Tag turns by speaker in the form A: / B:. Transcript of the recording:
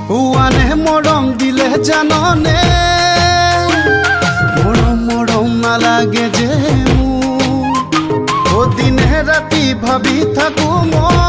A: হুৱানে মৰম দিলে জাননে মৰম মৰম নালাগে যে মোৰ দিনে ৰাতি ভাবি থাকো মই